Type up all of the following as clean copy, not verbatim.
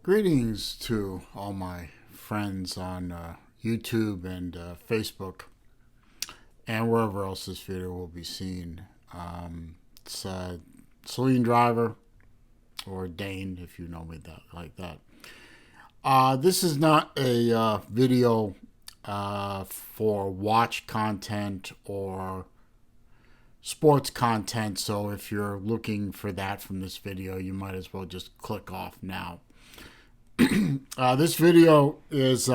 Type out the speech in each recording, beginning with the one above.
Greetings to all my friends on YouTube and Facebook and wherever else this video will be seen. It's Celine Driver, or Dane if you know me like that. This is not a video for watch content or sports content, so if you're looking for that from this video, you might as well just click off now. This video is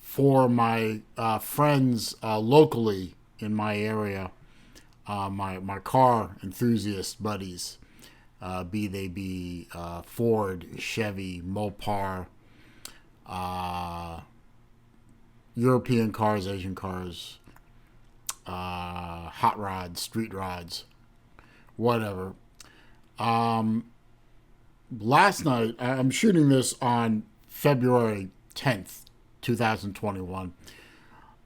for my friends locally in my area, my car enthusiast buddies, be they be Ford, Chevy, Mopar, European cars, Asian cars, hot rods, street rods, whatever. Last night, I'm shooting this on February 10th, 2021.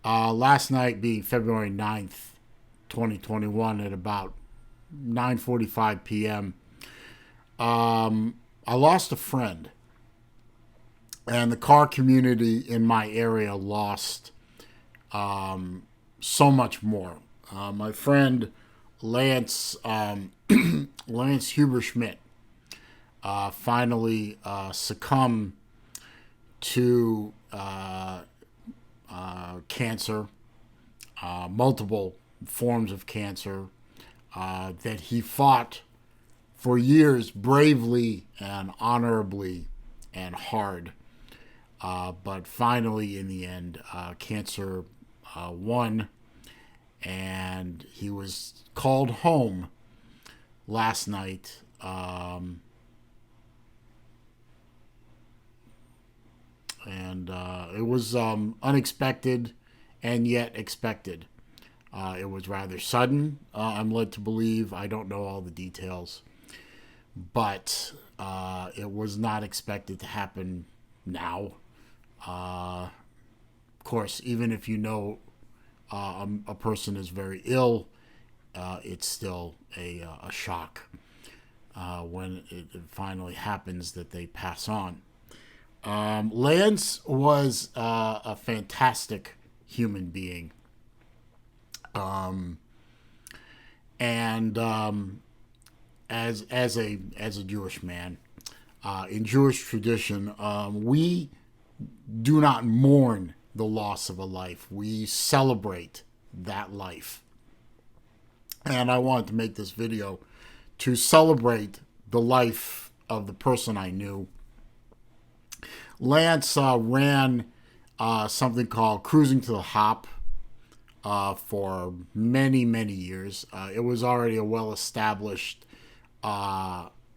Last night being February 9th, 2021 at about 9:45 p.m. I lost a friend. And the car community in my area lost so much more. My friend Lance Hubschmitt finally succumbed to cancer, multiple forms of cancer that he fought for years bravely and honorably and hard. But finally, in the end, cancer won, and he was called home last night. It was unexpected and yet expected. It was rather sudden, I'm led to believe. I don't know all the details. But it was not expected to happen now. Of course, even if you know a person is very ill, it's still a shock when it finally happens that they pass on. Lance was a fantastic human being, and as a Jewish man, in Jewish tradition, we do not mourn the loss of a life. We celebrate that life. And I wanted to make this video to celebrate the life of the person I knew. Lance ran something called Cruising to the Hop for many, many years. It was already a well-established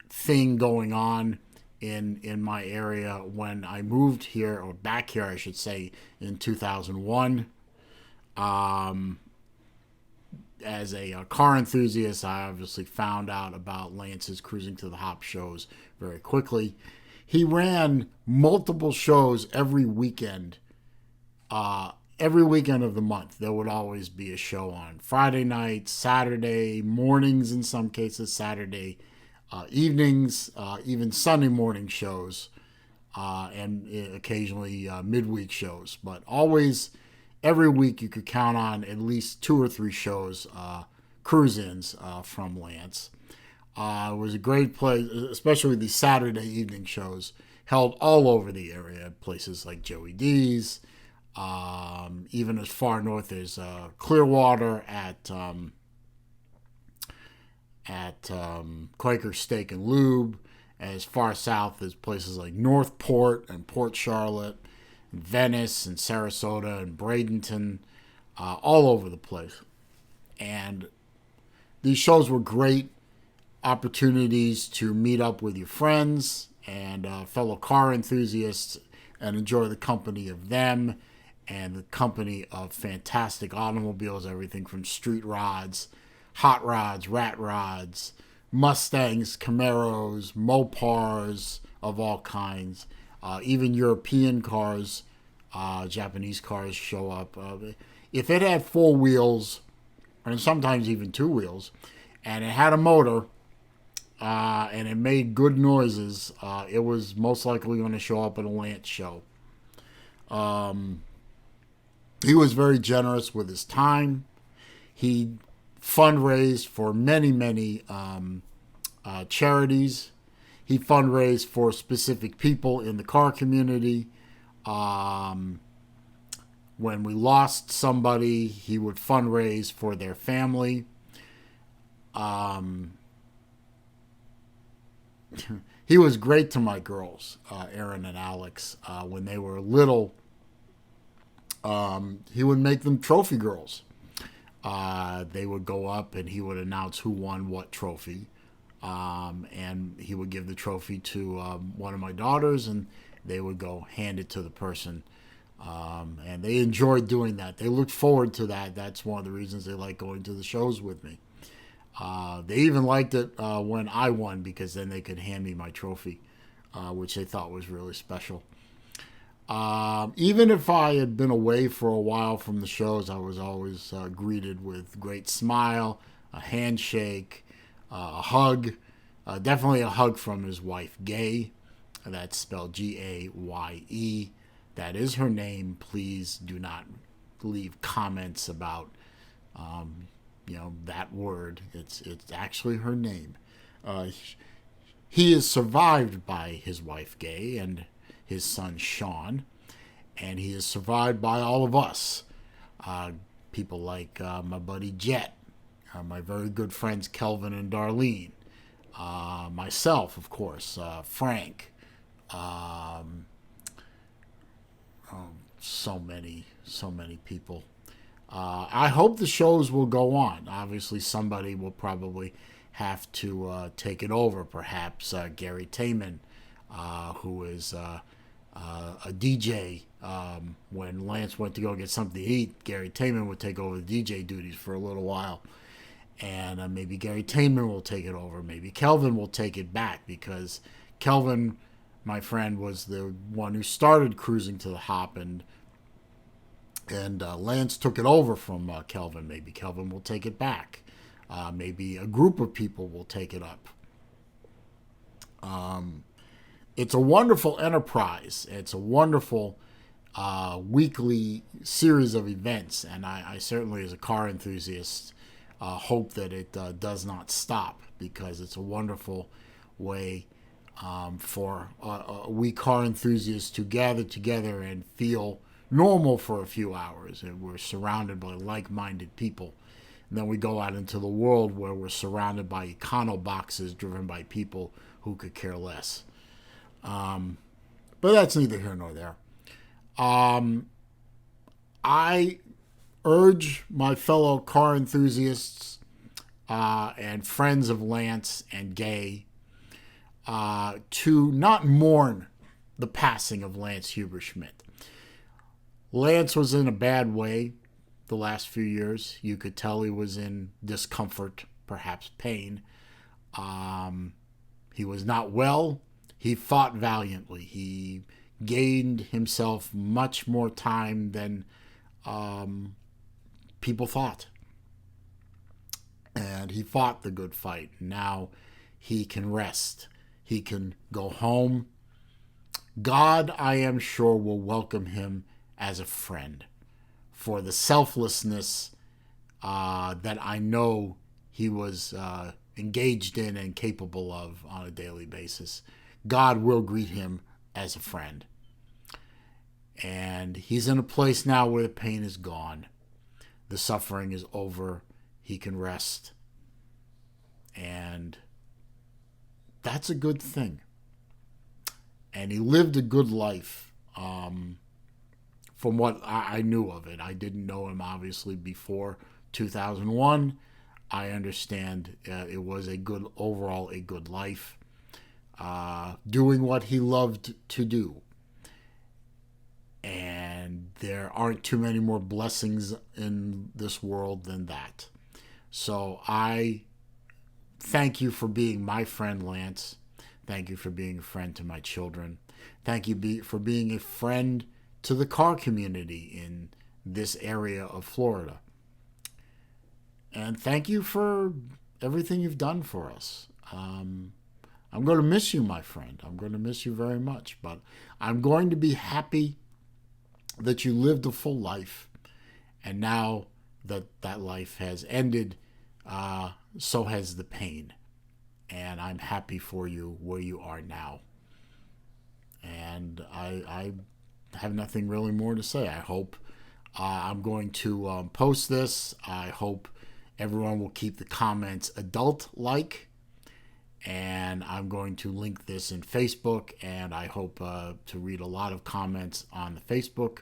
thing going on in my area when I moved here, or back here, I should say, in 2001. As a car enthusiast, I obviously found out about Lance's Cruising to the Hop shows very quickly. He ran multiple shows every weekend. Every weekend of the month, there would always be a show on. Friday nights, Saturday mornings in some cases, Saturday evenings, even Sunday morning shows, and occasionally midweek shows. But always, every week, you could count on at least 2 or 3 shows, cruise-ins from Lance. It was a great place, especially the Saturday evening shows held all over the area, places like Joey D's, even as far north as Clearwater at Quaker Steak and Lube, as far south as places like Northport and Port Charlotte, and Venice and Sarasota and Bradenton, all over the place. And these shows were great opportunities to meet up with your friends and fellow car enthusiasts and enjoy the company of them and the company of fantastic automobiles, everything from street rods, hot rods, rat rods, Mustangs, Camaros, Mopars of all kinds, even European cars, Japanese cars show up. If it had 4 wheels, and sometimes even 2 wheels, and it had a motor, and it made good noises, it was most likely going to show up at a Lance show. He was very generous with his time. He fundraised for many, many charities. He fundraised for specific people in the car community. When we lost somebody, he would fundraise for their family. He was great to my girls, Aaron and Alex. When they were little, he would make them trophy girls. They would go up and he would announce who won what trophy. And he would give the trophy to one of my daughters, and they would go hand it to the person. And they enjoyed doing that. They looked forward to that. That's one of the reasons they like going to the shows with me. They even liked it when I won, because then they could hand me my trophy, which they thought was really special. Even if I had been away for a while from the shows, I was always greeted with great smile, a handshake, a hug. Definitely a hug from his wife, Gaye. That's spelled Gaye. That is her name. Please do not leave comments about that word. It's actually her name. He is survived by his wife Gaye and his son Sean, and he is survived by all of us. People like my buddy Jet, my very good friends Kelvin and Darlene, myself, of course, Frank. So many people. I hope the shows will go on. Obviously, somebody will probably have to take it over. Perhaps Gary Taman, who is a DJ. When Lance went to go get something to eat, Gary Taman would take over the DJ duties for a little while. And maybe Gary Taman will take it over. Maybe Kelvin will take it back, because Kelvin, my friend, was the one who started Cruising to the Hop, and Lance took it over from Kelvin. Maybe Kelvin will take it back. Maybe a group of people will take it up. It's a wonderful enterprise. It's a wonderful weekly series of events, and I certainly, as a car enthusiast, hope that it does not stop, because it's a wonderful way for we car enthusiasts to gather together and feel normal for a few hours, and we're surrounded by like-minded people. And then we go out into the world where we're surrounded by econo boxes driven by people who could care less. But that's neither here nor there. I urge my fellow car enthusiasts and friends of Lance and Gaye to not mourn the passing of Lance Hubschmitt. Lance was in a bad way the last few years. You could tell he was in discomfort, perhaps pain. He was not well. He fought valiantly. He gained himself much more time than people thought. And he fought the good fight. Now he can rest. He can go home. God, I am sure, will welcome him as a friend for the selflessness that I know he was engaged in and capable of on a daily basis. God will greet him as a friend. And he's in a place now where the pain is gone. The suffering is over. He can rest. And that's a good thing. And he lived a good life. From what I knew of it. I didn't know him, obviously, before 2001. I understand it was overall a good life. Doing what he loved to do. And there aren't too many more blessings in this world than that. So I thank you for being my friend, Lance. Thank you for being a friend to my children. Thank you for being a friend to the car community in this area of Florida. And thank you for everything you've done for us. I'm going to miss you, my friend. I'm going to miss you very much. But I'm going to be happy that you lived a full life. And now that that life has ended, so has the pain. And I'm happy for you where you are now. And I have nothing really more to say. I hope I'm going to post this. I hope everyone will keep the comments adult-like. And I'm going to link this in Facebook. And I hope to read a lot of comments on the Facebook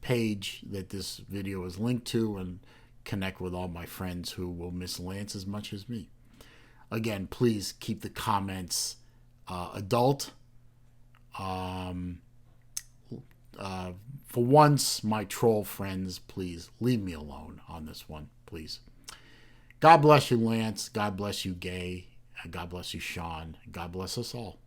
page that this video is linked to, and connect with all my friends who will miss Lance as much as me. Again, please keep the comments adult. For once, my troll friends, please leave me alone on this one, please. God bless you, Lance. God bless you, Gay. God bless you, Sean. God bless us all.